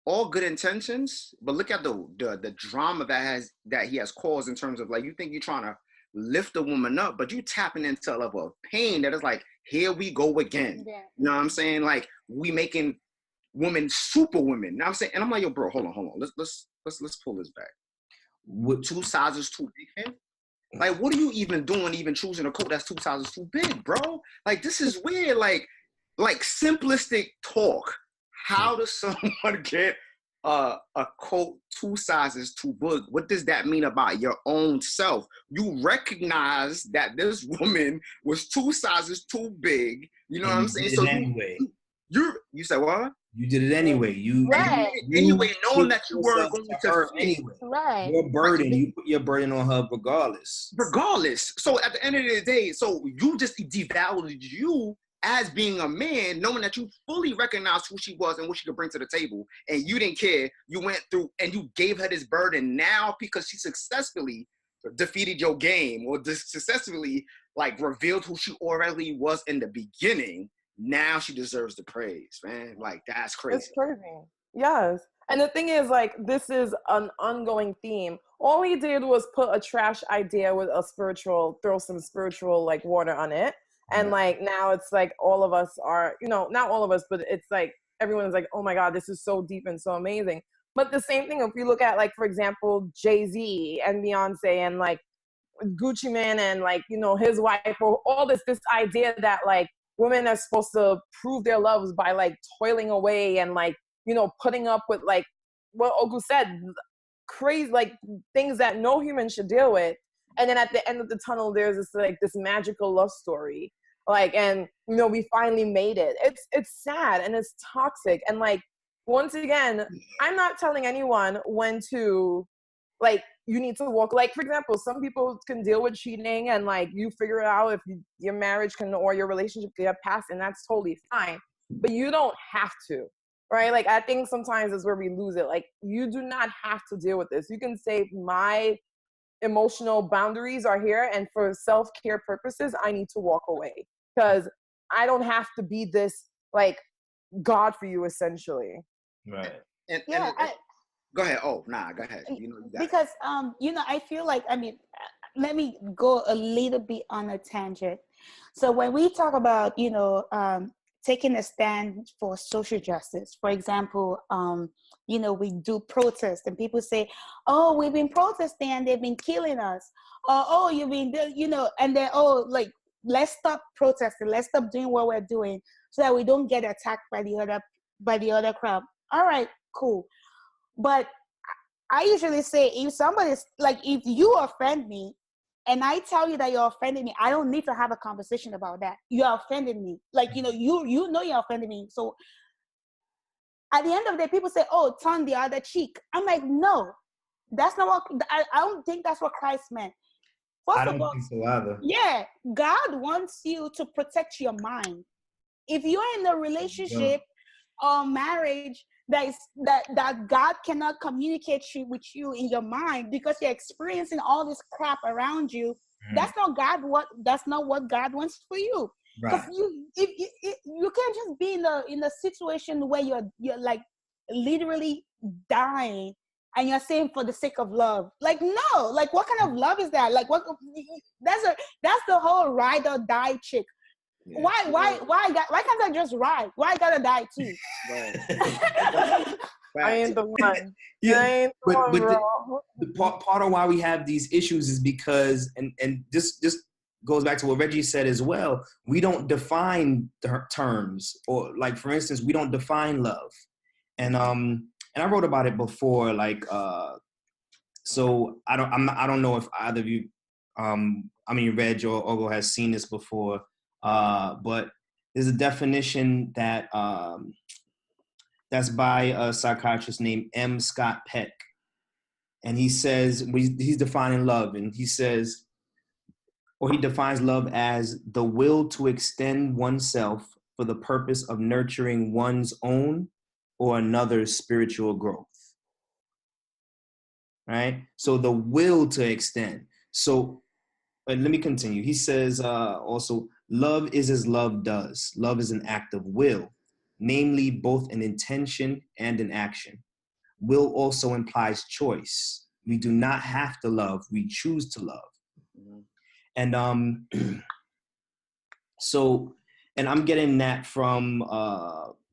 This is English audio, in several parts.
all good intentions, but look at the drama that he has caused in terms of like you think you're trying to lift a woman up, but you tapping into a level of pain that is like, here we go again. Yeah. You know what I'm saying? Like we making women super women. You know what I'm saying? And I'm like, yo, bro, hold on. Let's pull this back. With 2 sizes too big, man? Like, what are you even doing, even choosing a coat that's 2 sizes too big, bro? Like, this is weird. Like simplistic talk. How does someone get a coat 2 sizes too big? What does that mean about your own self? You recognize that this woman was 2 sizes too big. You know And what I'm you saying? did So it anyway. you said what? You did it anyway. Right. Anyway, knowing put that you weren't yourself going to to her fit. anyway. Right. Your burden, you put your burden on her regardless. So at the end of the day, so you just devalued you as being a man, knowing that you fully recognized who she was and what she could bring to the table, and you didn't care. You went through and you gave her this burden now because she successfully defeated your game or successfully like revealed who she already was in the beginning. Now she deserves the praise, man. Like, that's crazy. It's crazy. Yes. And the thing is, like, this is an ongoing theme. All he did was put a trash idea with a spiritual, throw some spiritual, like, water on it. And, like, now it's like all of us are, you know, not all of us, but it's like everyone's like, oh, my God, this is so deep and so amazing. But the same thing, if you look at, like, for example, Jay-Z and Beyonce and, like, Gucci Mane and, like, you know, his wife, or all this idea that, like, women are supposed to prove their loves by like toiling away and like, you know, putting up with like what Ogu said, crazy, like things that no human should deal with. And then at the end of the tunnel, there's this like this magical love story. Like, and you know, we finally made it. It's sad and it's toxic. And like, once again, I'm not telling anyone when to like, you need to walk, like, for example, some people can deal with cheating and like you figure it out if your marriage can or your relationship can get past, and that's totally fine, but you don't have to, right? Like, I think sometimes is where we lose it. Like, you do not have to deal with this. You can say my emotional boundaries are here, and for self-care purposes I need to walk away because I don't have to be this like God for you, essentially. Right. Go ahead. Oh, nah, go ahead. You know, because you know, I feel like, I mean, let me go a little bit on a tangent. So when we talk about, you know, taking a stand for social justice, for example, you know, we do protests and people say, oh, we've been protesting and they've been killing us. Or, oh, you've been, you know, and then, oh, like, let's stop protesting. Let's stop doing what we're doing so that we don't get attacked by the other crowd. All right, cool. But I usually say, if somebody's like, if you offend me and I tell you that you're offending me, I don't need to have a conversation about that. You're offending me. Like, you know, you know you're offending me. So at the end of the day, people say, oh, turn the other cheek. I'm like, no, that's not what, I don't think that's what Christ meant. I don't think so either. Yeah, God wants you to protect your mind. If you're in a relationship or marriage that God cannot communicate with you in your mind because you're experiencing all this crap around you, that's not what God wants for you. Because you can't just be in a situation where you're like literally dying and you're saying for the sake of love. Like, no, like, what kind of love is that? Like, what? That's the whole ride or die chick. Yeah. Why can't I just ride? Why I gotta die too? I ain't the one. Yeah, but the part of why we have these issues is because, and this goes back to what Reggie said as well. We don't define terms, or like, for instance, we don't define love, and I wrote about it before. Like, so I don't know if either of you, Reg or Ogo has seen this before. But there's a definition that that's by a psychiatrist named M. Scott Peck. And he says, he's defining love, and he says, or he defines love as the will to extend oneself for the purpose of nurturing one's own or another's spiritual growth. Right? So the will to extend. So let me continue. He says also, love is as love does. Love is an act of will, namely both an intention and an action. will also implies choice. We do not have to love, we choose to love. Mm-hmm. And so, and I'm getting that from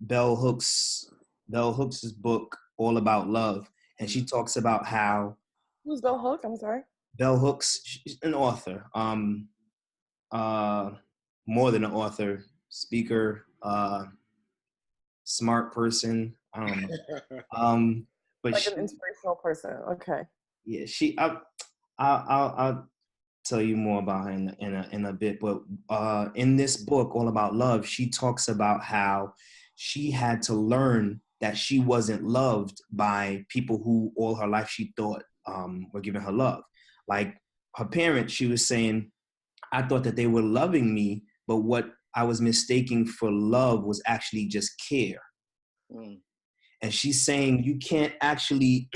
Bell Hooks' book, All About Love. And she talks about how... Who's Bell Hooks? I'm sorry. Bell Hooks, she's an author. More than an author, speaker, smart person. I don't know. But like an inspirational person. Okay. Yeah, I'll tell you more about her in a bit. But in this book, All About Love, she talks about how she had to learn that she wasn't loved by people who all her life she thought were giving her love. Like her parents, she was saying, I thought that they were loving me, but what I was mistaking for love was actually just care. Mm. And she's saying you can't actually,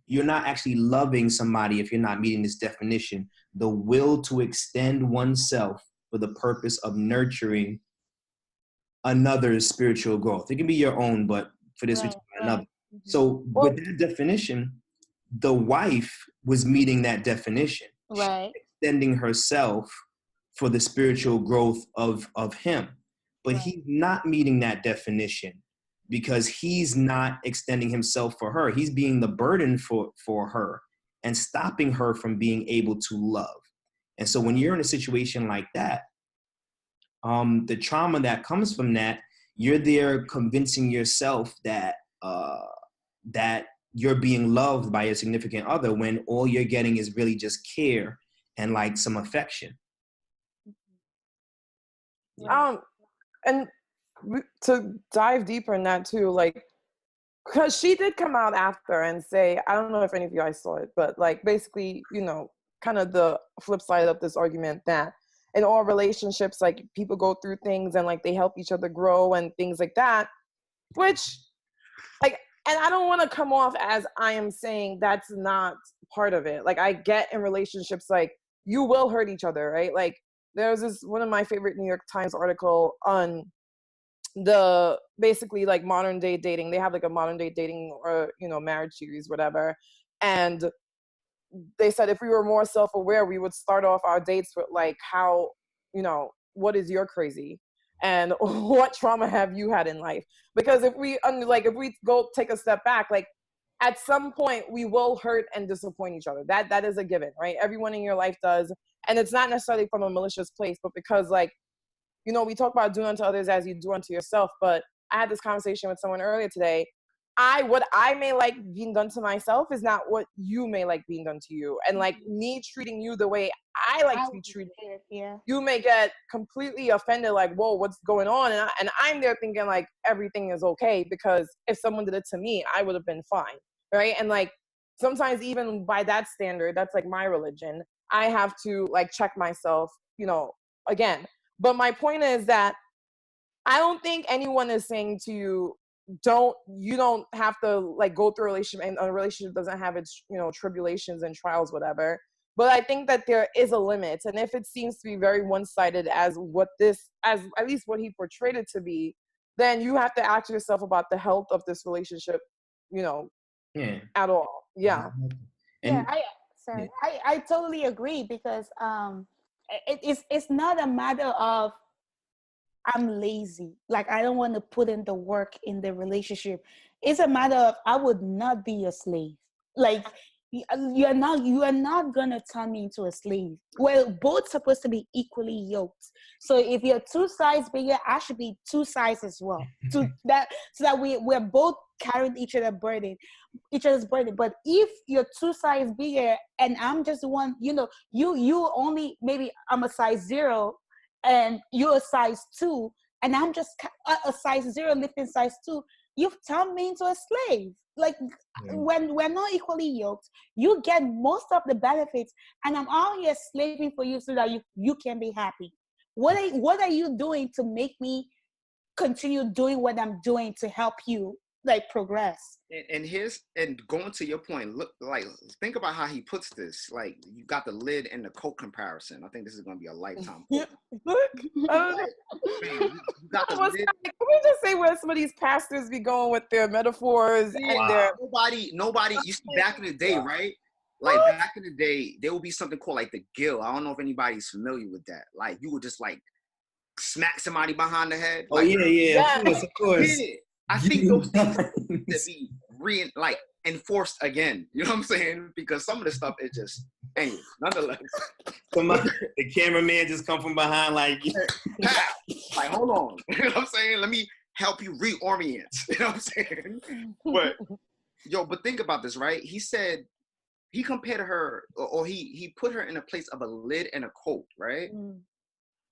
you're not actually loving somebody if you're not meeting this definition. The will to extend oneself for the purpose of nurturing another's spiritual growth. It can be your own, but for this, we're talking about another. So with that definition, the wife was meeting that definition. Right. Extending herself for the spiritual growth of him. But he's not meeting that definition because he's not extending himself for her. He's being the burden for her and stopping her from being able to love. And so when you're in a situation like that, the trauma that comes from that, you're there convincing yourself that that you're being loved by your significant other when all you're getting is really just care and like some affection. And to dive deeper in that too, like, because she did come out after and say, I don't know if any of you guys saw it, but like basically, you know, kind of the flip side of this argument that in all relationships, like people go through things and like they help each other grow and things like that, which like, and I don't want to come off as I am saying that's not part of it. Like I get in relationships, like you will hurt each other, right? Like there's this, one of my favorite New York Times article on the basically like modern day dating. They have like a modern day dating or, you know, marriage series, whatever. And they said if we were more self-aware, we would start off our dates with like how, you know, what is your crazy and what trauma have you had in life? Because if we go take a step back, like at some point we will hurt and disappoint each other. That is a given, right? Everyone in your life does. And it's not necessarily from a malicious place, but because like, you know, we talk about doing unto others as you do unto yourself. But I had this conversation with someone earlier today. What I may like being done to myself is not what you may like being done to you. And like me treating you the way I like to be treated, you may get completely offended, like, whoa, what's going on? And I'm there thinking like everything is okay because if someone did it to me, I would have been fine, right? And like sometimes even by that standard, that's like my religion, I have to like check myself, you know, again. But my point is that I don't think anyone is saying to you, you don't have to like go through a relationship, and a relationship doesn't have its, you know, tribulations and trials, whatever. But I think that there is a limit. And if it seems to be very one-sided as at least what he portrayed it to be, then you have to ask yourself about the health of this relationship, you know, at all. Yeah. I totally agree because it's not a matter of I'm lazy, like I don't want to put in the work in the relationship. It's a matter of I would not be a slave. Like you are not gonna turn me into a slave. We're both supposed to be equally yoked. So if you're 2 sizes bigger, I should be 2 sizes as well. So that we're both carrying each other's burden. But if you're 2 sizes bigger and I'm just one, you know, you only, maybe I'm a size 0 and you're a size 2 and I'm just a size 0 lifting size 2, you've turned me into a slave. Like when we're not equally yoked, you get most of the benefits and I'm out here slaving for you so that you can be happy. What are you doing to make me continue doing what I'm doing to help you? like progress. And going to your point, look, like, think about how he puts this. Like, you got the lid and the coat comparison. I think this is going to be a lifetime quote. Look, Like, man, you got the lid. can we just say where some of these pastors be going with their metaphors and their Nobody. You see, back in the day, right? Like back in the day, there would be something called like the gill. I don't know if anybody's familiar with that. Like, you would just like smack somebody behind the head. Like, yeah, of course. Yeah. I think those things to be enforced again. You know what I'm saying? Because some of the stuff is just, anyway, nonetheless. The cameraman just come from behind like, like, hold on. You know what I'm saying? Let me help you reorient. You know what I'm saying? But think about this, right? He said, he compared her, or he put her in a place of a lid and a coat, right?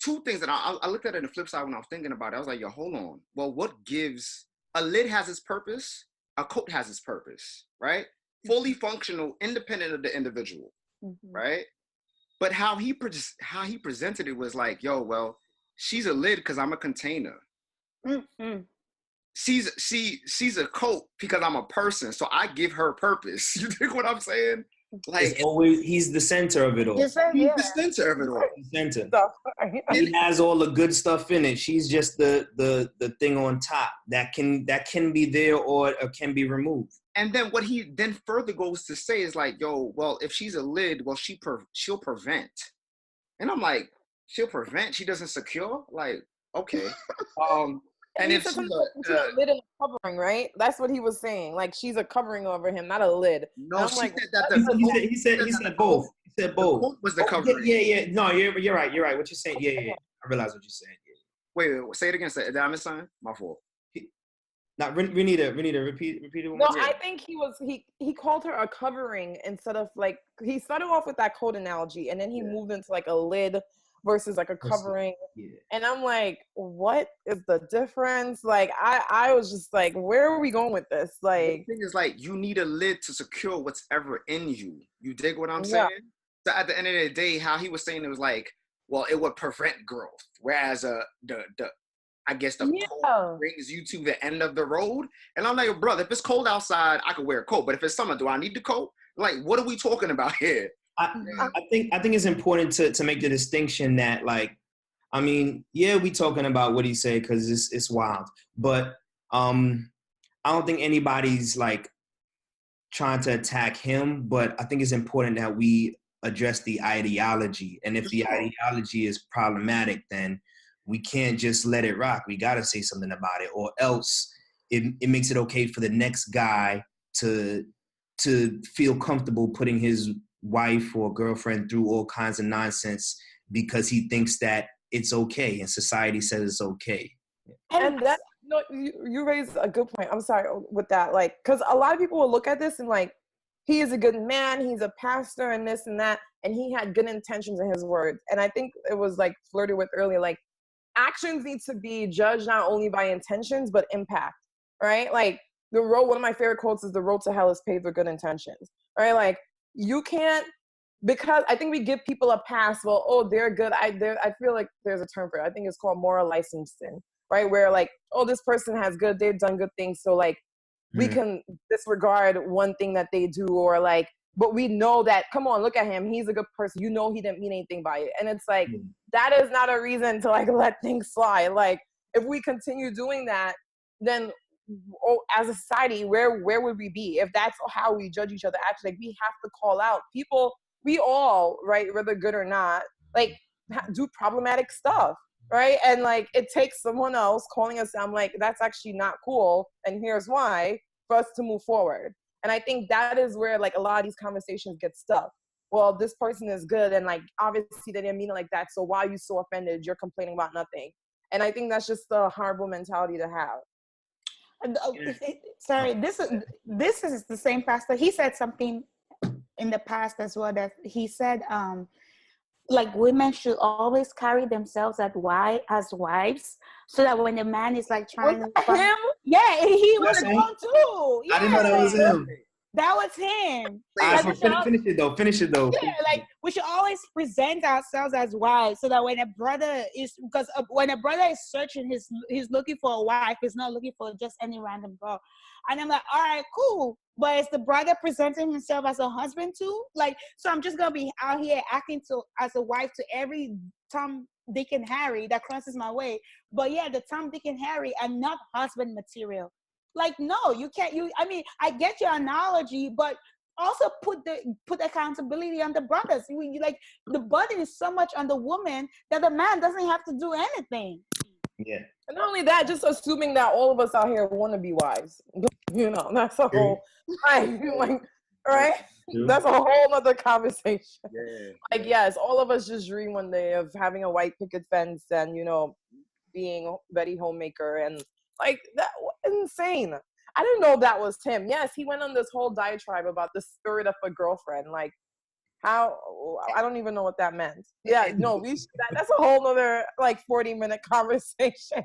Two things that I looked at it on the flip side when I was thinking about it. I was like, hold on. Well, what gives, a lid has its purpose, a coat has its purpose, right? Fully functional, independent of the individual, right? But how he presented it was like, well, she's a lid because I'm a container. She's a coat because I'm a person, so I give her purpose. You think what I'm saying? Like, he's the center of it all. He's the center of it all. The center. He has all the good stuff in it. She's just the thing on top that can be there or can be removed. And then what he then further goes to say is like, well, if she's a lid, well, she'll prevent. And I'm like, she'll prevent? She doesn't secure? Like, okay. And if she's a lid and a covering, right? That's what he was saying. Like, she's a covering over him, not a lid. No, she like, said that. He said both. He said both. The was the covering. Yeah. No, you're right. You're right. What you're saying? Yeah. I realize what you're saying. Yeah. Wait. Say it again. Did I miss something? My fault. We need to repeat it. No, I think he called her a covering instead of like, he started off with that coat analogy and then he moved into like a lid versus like a covering. Yeah. And I'm like, what is the difference? Like, I was just like, where are we going with this? Like, the thing is, like, you need a lid to secure what's ever in you. You dig what I'm saying? So at the end of the day, how he was saying it was like, well, it would prevent growth. Whereas the coat brings you to the end of the road. And I'm like, brother, if it's cold outside, I could wear a coat. But if it's summer, do I need the coat? Like, what are we talking about here? I think it's important to make the distinction that, like, I mean, we talking about what he said because it's wild, but I don't think anybody's like trying to attack him, but I think it's important that we address the ideology, and if the ideology is problematic, then we can't just let it rock. We got to say something about it, or else it makes it okay for the next guy to feel comfortable putting his wife or girlfriend through all kinds of nonsense because he thinks that it's okay and society says it's okay. And that, you raised a good point. I'm sorry with that, like, because a lot of people will look at this and like, he is a good man, he's a pastor and this and that, and he had good intentions in his words. And I think it was like flirted with earlier, like, actions need to be judged not only by intentions but impact, right? Like, one of my favorite quotes is, the road to hell is paved with good intentions, right? Like, you can't, because I think we give people a pass. Well, oh, they're good. I feel like there's a term for it. I think it's called moral licensing, right? Where like, oh, this person they've done good things. So like, we can disregard one thing that they do, or like, but we know that, come on, look at him. He's a good person. You know, he didn't mean anything by it. And it's like, that is not a reason to like let things slide. Like, if we continue doing that, then as a society, where would we be if that's how we judge each other? Actually, like, we have to call out people. We all, right, whether good or not, like, do problematic stuff, right? And like, it takes someone else calling us out, like, that's actually not cool, and here's why, for us to move forward. And I think that is where like a lot of these conversations get stuck. Well, this person is good, and like, obviously they didn't mean it like that, so why are you so offended? You're complaining about nothing. And I think that's just a horrible mentality to have. Sorry, this is the same pastor. He said something in the past as well, that he said like, women should always carry themselves as wives, so that when the man is like trying to him, he was one too. I didn't know that was him. That was him. Finish it though. Yeah, like we should always present ourselves as wives, so that when a brother is, because when a brother is searching, he's looking for a wife. He's not looking for just any random girl. And I'm like, all right, cool. But is the brother presenting himself as a husband too? Like, so I'm just gonna be out here acting as a wife to every Tom, Dick, and Harry that crosses my way. But yeah, the Tom, Dick, and Harry are not husband material. Like, no, you can't. I mean, I get your analogy, but also put accountability on the brothers. Like, the burden is so much on the woman that the man doesn't have to do anything. Yeah. And not only that, just assuming that all of us out here want to be wives. You know, that's a whole, right? That's a whole other conversation. Yeah. Like, yes, all of us just dream one day of having a white picket fence and, you know, being Betty Homemaker, and like, that insane. I didn't know that was him. Yes, he went on this whole diatribe about the spirit of a girlfriend. Like, how, I don't even know what that meant. Yeah, no, that's a whole other like 40-minute conversation.